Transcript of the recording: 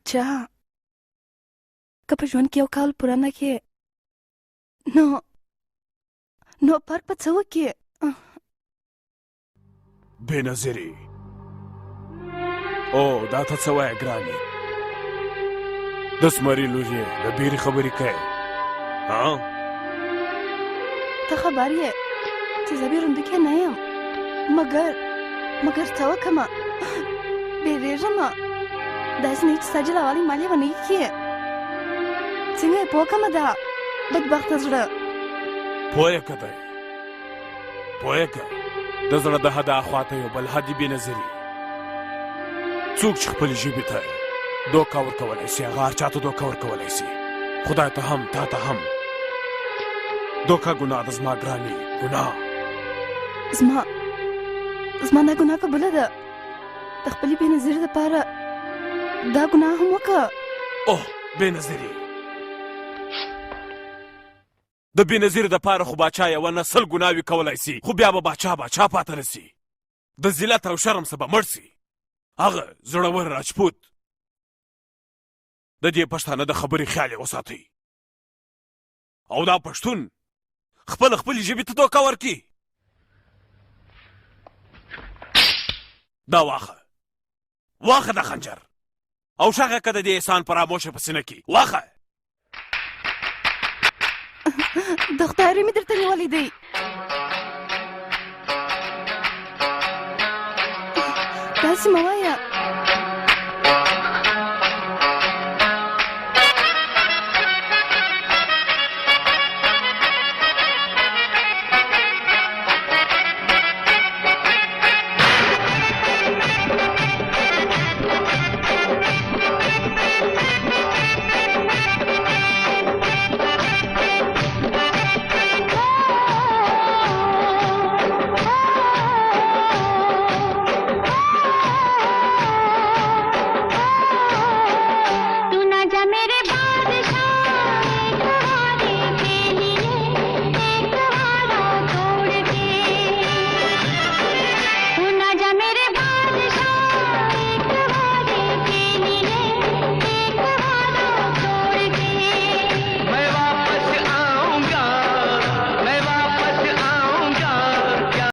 چا که په ژوند کې یو کال پوره نه کړې نو فرق به څه وکړي؟ بېنظیرې او دا ته څه وایې ګرانې؟ د زمري لور یې د بیرې خبرې کوې ته خبر یې چې زه بیرونده کې نه یم مګر څه وکړمه بیریږم داسې نه چې ستا جلاوالي ما لیونۍ کړي څنګه یې پوه کړمه دا بدبخته زړه پوه که دی پوه که د زړه د حده اخواته یو بل حد یې بېنظیري څوک چې خپلې ژبې ته دوکه ورکولی سي هغه هر چا ته دوکه ورکولی سي خدای ته هم تا ته هم دوکه ګناه ده زما ګرانې ګناه زما دا ګناه قبوله ده د خپلې بېنظیري دپاره دا ګناه هم وکړه اوه بېنظیري د بېنظیري دپاره خو باچا یوه نه 100 ګناوې کولی سي خو بیا به باچا پاته نه سي د ذلت او شرم څه به مړ سي هغه زړور راجپوت د دې پښتانه د خبرې خیال یې وساتئ او دا پښتون خپلې ژبې ته دوکه ورکړي دا واخه د خنجر او شغه که د دې احسان فراموشه په سینه کې واخه د خدای رحم مې درته نیولی دی داسې مه وایه